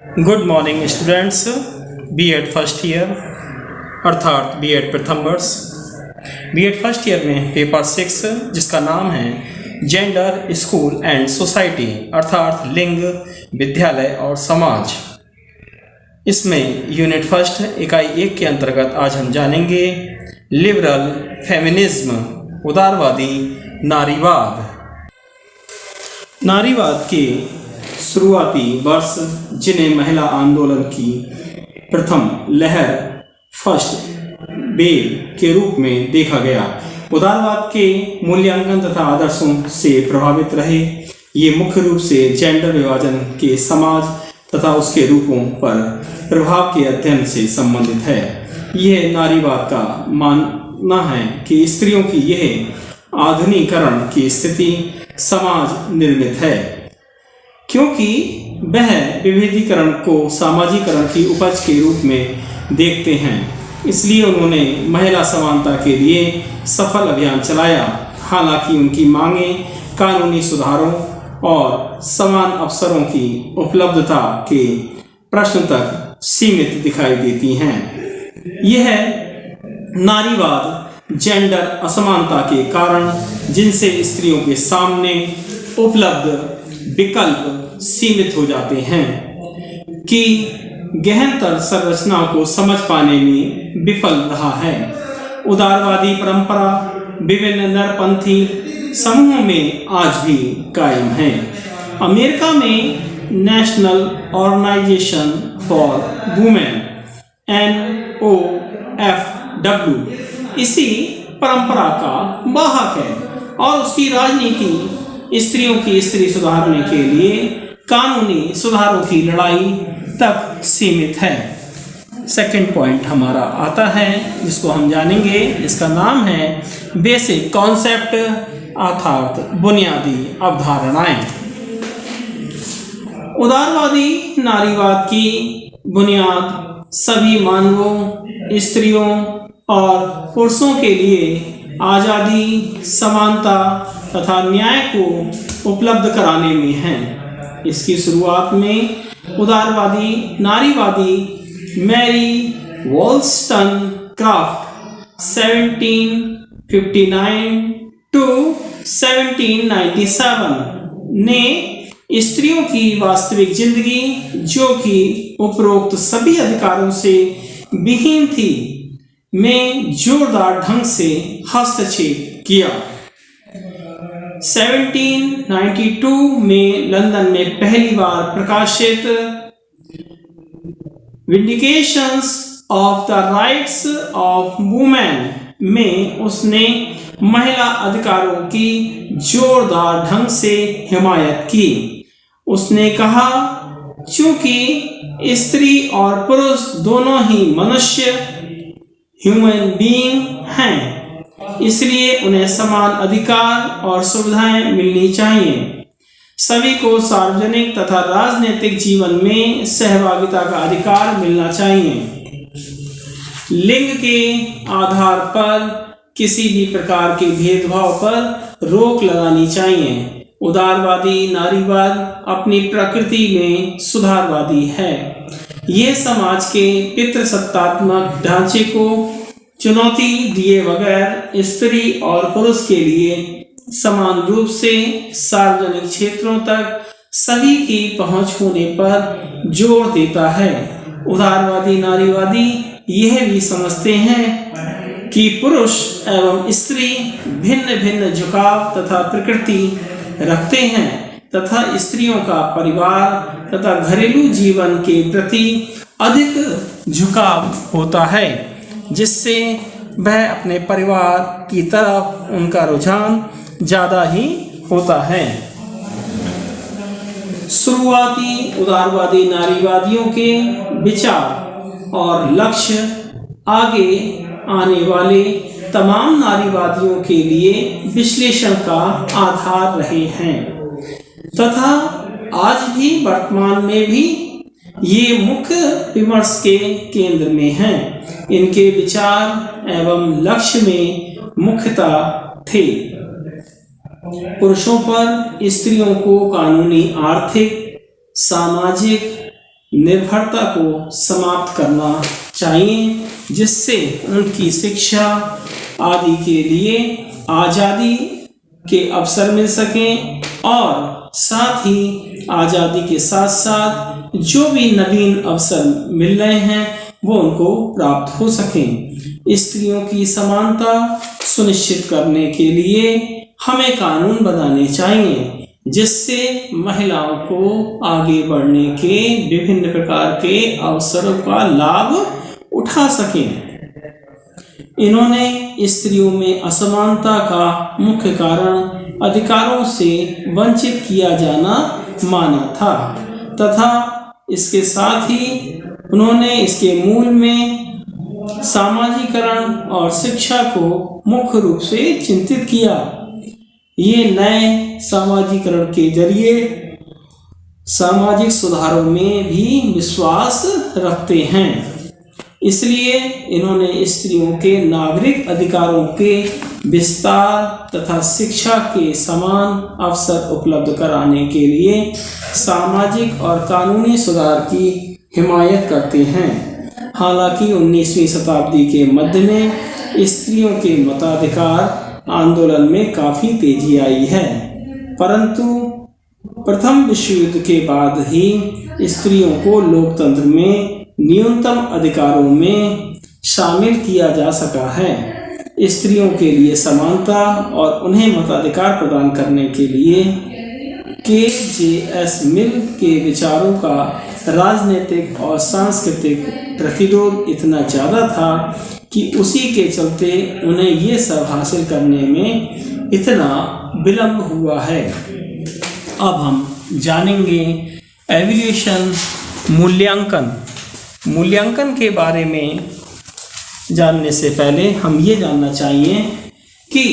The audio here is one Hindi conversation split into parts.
Good morning students, BEd first year अर्थात बीएड प्रथम वर्ष। बीएड फर्स्ट ईयर में पेपर 6 जिसका नाम है जेंडर, स्कूल एंड सोसाइटी अर्थात लिंग, विद्यालय और समाज। इसमें यूनिट फर्स्ट इकाई 1 के अंतर्गत आज हम जानेंगे लिबरल फेमिनिज्म, उदारवादी नारीवाद। नारीवाद के शुरुआती वर्ष जिन्हें महिला आंदोलन की प्रथम लहर फर्स्ट वेव के रूप में देखा गया, उदारवाद के मूल्यांकन तथा आदर्शों से प्रभावित रहे। ये मुख्य रूप से जेंडर विभाजन के समाज तथा उसके रूपों पर प्रभाव के अध्ययन से संबंधित है। यह नारीवाद का मानना है कि स्त्रियों की यह आधुनिकीकरण की स्थिति समाज निर्मित है, क्योंकि वह विभेदीकरण को सामाजिकरण की उपज के रूप में देखते हैं। इसलिए उन्होंने महिला समानता के लिए सफल अभियान चलाया। हालांकि उनकी मांगें कानूनी सुधारों और समान अवसरों की उपलब्धता के प्रश्न तक सीमित दिखाई देती हैं। यह नारीवाद जेंडर असमानता के कारण जिनसे स्त्रियों के सामने उपलब्ध विकल्प सीमित हो जाते हैं कि गहनतर संरचना को समझ पाने में विफल रहा है। उदारवादी परंपरा विभिन्न नरपंथी समूहों में आज भी कायम है। अमेरिका में national organisation for women NOFW इसी परंपरा का वाहक है और उसकी राजनीति स्त्रियों की स्त्री सुधारने के लिए कानूनी सुधारों की लड़ाई तक सीमित है। सेकंड पॉइंट हमारा आता है जिसको हम जानेंगे, जिसका नाम है बेसिक कॉन्सेप्ट अर्थात बुनियादी अवधारणाएं। उदारवादी नारीवाद की बुनियाद सभी मानवों, स्त्रियों और पुरुषों के लिए आज़ादी, समानता तथा न्याय को उपलब्ध कराने में है। इसकी शुरुआत में उदारवादी नारीवादी मैरी वॉल्स्टनक्राफ्ट 1759 to 1797 ने स्त्रियों की वास्तविक जिंदगी, जो कि उपरोक्त सभी अधिकारों से विहीन थी, में जोरदार ढंग से हस्तक्षेप किया। 1792 में लंदन में पहली बार प्रकाशित vindications of the rights of women में उसने महिला अधिकारों की जोरदार ढंग से हिमायत की। उसने कहा, चूंकि स्त्री और पुरुष दोनों ही मनुष्य ह्यूमन बीइंग हैं, इसलिए उन्हें समान अधिकार और सुविधाएं मिलनी चाहिए। सभी को सार्वजनिक तथा राजनीतिक जीवन में सहभागिता का अधिकार मिलना चाहिए। लिंग के आधार पर किसी भी प्रकार के भेदभाव पर रोक लगानी चाहिए। उदारवादी नारीवाद अपनी प्रकृति में सुधारवादी है। यह समाज के पितृसत्तात्मक ढांचे को चुनौती दिए बगैर स्त्री और पुरुष के लिए समान रूप से सार्वजनिक क्षेत्रों तक सभी की पहुंच होने पर जोर देता है। उदारवादी नारीवादी यह भी समझते हैं कि पुरुष एवं स्त्री भिन्न भिन्न झुकाव तथा प्रकृति रखते हैं तथा स्त्रियों का परिवार तथा घरेलू जीवन के प्रति अधिक झुकाव होता है, जिससे वह अपने परिवार की तरफ उनका रुझान ज़्यादा ही होता है। शुरुआती उदारवादी नारीवादियों के विचार और लक्ष्य आगे आने वाले तमाम नारीवादियों के लिए विश्लेषण का आधार रहे हैं तथा आज भी वर्तमान में भी ये मुख्य विमर्श के केंद्र में हैं। इनके विचार एवं लक्ष्य में मुख्यतः थे पुरुषों पर स्त्रियों को कानूनी, आर्थिक, सामाजिक निर्भरता को समाप्त करना चाहिए, जिससे उनकी शिक्षा आदि के लिए आज़ादी के अवसर मिल सकें और साथ ही आज़ादी के साथ साथ जो भी नवीन अवसर मिल रहे हैं वो उनको प्राप्त हो सकें। स्त्रियों की समानता सुनिश्चित करने के लिए हमें कानून बनाने चाहिए, जिससे महिलाओं को आगे बढ़ने के विभिन्न प्रकार के अवसरों का लाभ उठा सकें। इन्होंने स्त्रियों में असमानता का मुख्य कारण अधिकारों से वंचित किया जाना माना था तथा इसके साथ ही उन्होंने इसके मूल में सामाजिकरण और शिक्षा को मुख्य रूप से चिंतित किया। ये नए सामाजिकरण के जरिए सामाजिक सुधारों में भी विश्वास रखते हैं। इसलिए इन्होंने स्त्रियों के नागरिक अधिकारों के विस्तार तथा शिक्षा के समान अवसर उपलब्ध कराने के लिए सामाजिक और कानूनी सुधार की हिमायत करते हैं। हालांकि 19वीं शताब्दी के मध्य में स्त्रियों के मताधिकार आंदोलन में काफ़ी तेजी आई है, परंतु प्रथम विश्व युद्ध के बाद ही स्त्रियों को लोकतंत्र में न्यूनतम अधिकारों में शामिल किया जा सका है। स्त्रियों के लिए समानता और उन्हें मताधिकार प्रदान करने के लिए KJS मिल के विचारों का राजनीतिक और सांस्कृतिक प्रतिरोध इतना ज़्यादा था कि उसी के चलते उन्हें ये सब हासिल करने में इतना विलंब हुआ है। अब हम जानेंगे एवोल्यूशन मूल्यांकन के बारे में। जानने से पहले हम ये जानना चाहिए कि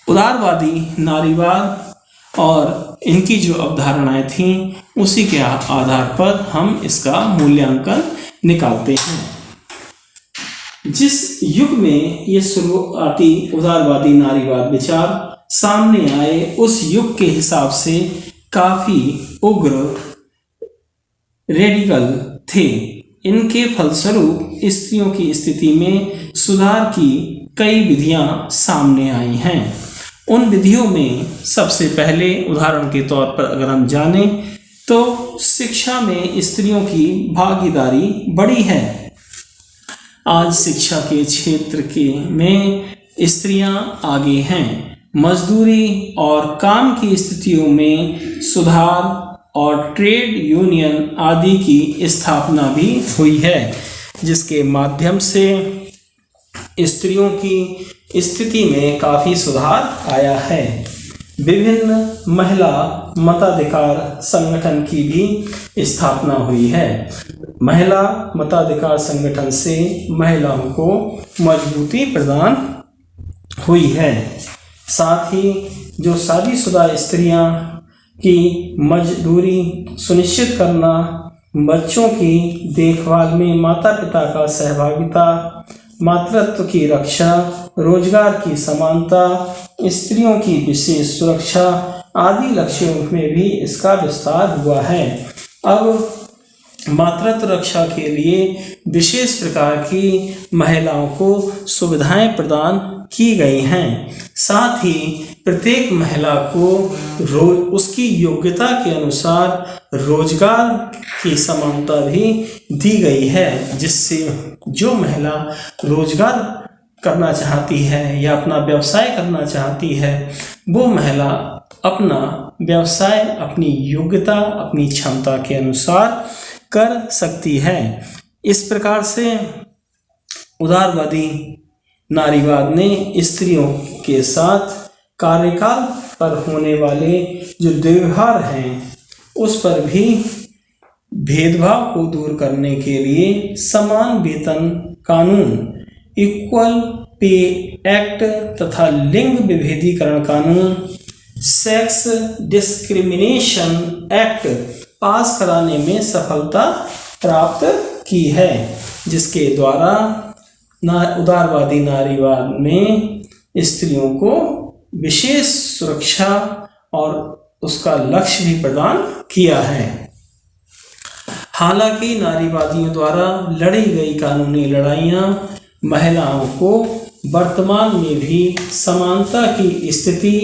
उदारवादी नारीवाद और इनकी जो अवधारणाएं थीं उसी के आधार पर हम इसका मूल्यांकन निकालते हैं। जिस युग में ये शुरुआती उदारवादी नारीवाद विचार सामने आए उस युग के हिसाब से काफ़ी उग्र रेडिकल थे। इनके फलस्वरूप स्त्रियों की स्थिति में सुधार की कई विधियां सामने आई हैं। उन विधियों में सबसे पहले उदाहरण के तौर पर अगर हम जानें तो शिक्षा में स्त्रियों की भागीदारी बढ़ी है। आज शिक्षा के क्षेत्र में स्त्रियां आगे हैं। मजदूरी और काम की स्थितियों में सुधार और ट्रेड यूनियन आदि की स्थापना भी हुई है, जिसके माध्यम से स्त्रियों की स्थिति में काफ़ी सुधार आया है। विभिन्न महिला मताधिकार संगठन की भी स्थापना हुई है। महिला मताधिकार संगठन से महिलाओं को मजबूती प्रदान हुई है। साथ ही जो शादीशुदा स्त्रियां की मजदूरी सुनिश्चित करना, बच्चों की देखभाल में माता पिता का सहभागिता, मातृत्व की रक्षा, रोजगार की समानता, स्त्रियों की विशेष सुरक्षा आदि लक्ष्यों में भी इसका विस्तार हुआ है। अब मातृत्व रक्षा के लिए विशेष प्रकार की महिलाओं को सुविधाएं प्रदान की गई हैं। साथ ही प्रत्येक महिला को उसकी योग्यता के अनुसार रोजगार की समानता भी दी गई है, जिससे जो महिला रोजगार करना चाहती है या अपना व्यवसाय करना चाहती है वो महिला अपना व्यवसाय अपनी योग्यता अपनी क्षमता के अनुसार कर सकती है। इस प्रकार से उदारवादी नारीवाद ने स्त्रियों के साथ कार्यकाल पर होने वाले जो दुर्व्यवहार हैं उस पर भी भेदभाव को दूर करने के लिए समान वेतन कानून, इक्वल पे एक्ट तथा लिंग विभेदीकरण कानून, सेक्स डिस्क्रिमिनेशन एक्ट पास कराने में सफलता प्राप्त की है, जिसके द्वारा उदारवादी नारीवाद में स्त्रियों को विशेष सुरक्षा और उसका लक्ष्य भी प्रदान किया है। हालांकि नारीवादियों द्वारा लड़ी गई कानूनी लड़ाइयाँ महिलाओं को वर्तमान में भी समानता की स्थिति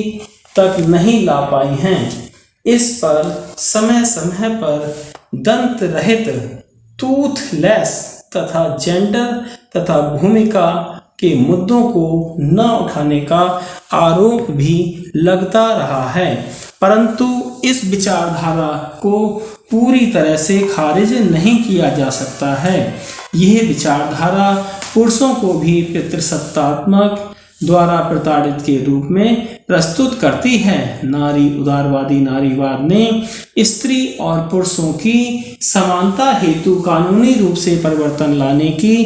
तक नहीं ला पाई हैं। इस पर समय समय पर दंत रहित टूथलेस तथा जेंडर तथा भूमिका के मुद्दों को न उठाने का आरोप भी लगता रहा है, परंतु इस विचारधारा को पूरी तरह से खारिज नहीं किया जा सकता है। यह विचारधारा पुरुषों को भी पितृसत्तात्मक द्वारा प्रताड़ित के रूप में प्रस्तुत करती है। नारी उदारवादी नारीवाद ने स्त्री और पुरुषों की समानता हेतु कानूनी रूप से परिवर्तन लाने की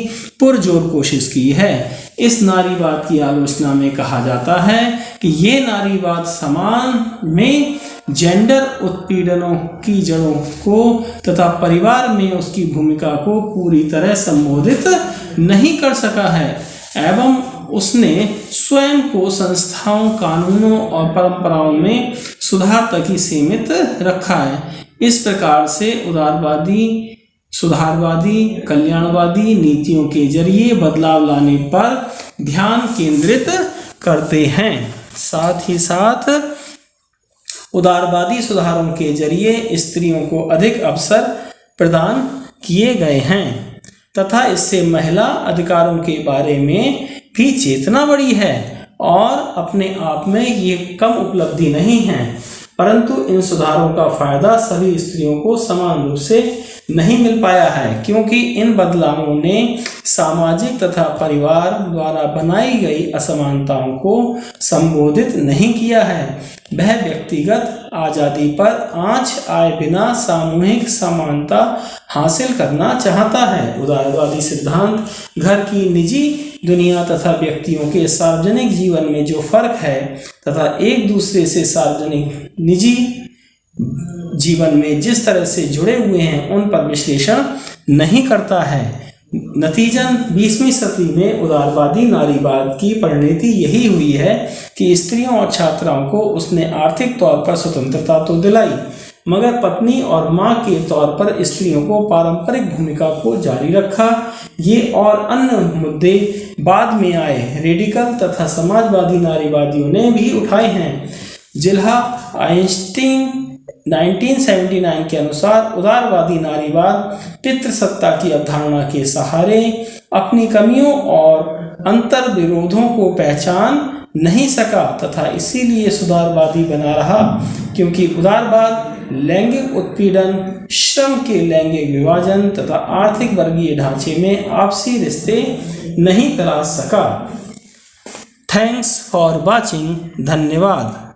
पुरजोर कोशिश की है। इस नारीवाद की आलोचना में कहा जाता है कि ये नारीवाद समाज में जेंडर उत्पीड़नों की जड़ों को तथा परिवार में उसकी भूमिका को पूरी तरह संबोधित नहीं कर सका है एवं उसने स्वयं को संस्थाओं, कानूनों और परंपराओं में सुधार तक ही सीमित रखा है। इस प्रकार से उदारवादी सुधारवादी कल्याणवादी नीतियों के जरिए बदलाव लाने पर ध्यान केंद्रित करते हैं। साथ ही साथ उदारवादी सुधारों के जरिए स्त्रियों को अधिक अवसर प्रदान किए गए हैं तथा इससे महिला अधिकारों के बारे में भी चेतना बढ़ी है और अपने आप में ये कम उपलब्धि नहीं है, परंतु इन सुधारों का फायदा सभी स्त्रियों को समान रूप से नहीं मिल पाया है, क्योंकि इन बदलावों ने सामाजिक तथा परिवार द्वारा बनाई गई असमानताओं को संबोधित नहीं किया है। वह व्यक्तिगत आज़ादी पर आंच आए बिना सामूहिक समानता हासिल करना चाहता है। उदारवादी सिद्धांत घर की निजी दुनिया तथा व्यक्तियों के सार्वजनिक जीवन में जो फर्क है तथा एक दूसरे से सार्वजनिक निजी जीवन में जिस तरह से जुड़े हुए हैं उन पर विश्लेषण नहीं करता है। नतीजन 20वीं सदी में उदारवादी नारीवाद की परिणति यही हुई है कि स्त्रियों और छात्राओं को उसने आर्थिक तौर पर स्वतंत्रता तो दिलाई, मगर पत्नी और मां के तौर पर स्त्रियों को पारंपरिक भूमिका को जारी रखा। ये और अन्य मुद्दे बाद में आए रेडिकल तथा समाजवादी नारीवादियों ने भी उठाए हैं। जिल्हा आइंस्टीन 1979 के अनुसार उदारवादी नारीवाद पितृसत्ता की अवधारणा के सहारे अपनी कमियों और अंतर विरोधों को पहचान नहीं सका तथा इसीलिए सुधारवादी बना रहा, क्योंकि उदारवाद लैंगिक उत्पीड़न, श्रम के लैंगिक विभाजन तथा आर्थिक वर्गीय ढांचे में आपसी रिश्ते नहीं तलाश सका। Thanks for watching. धन्यवाद।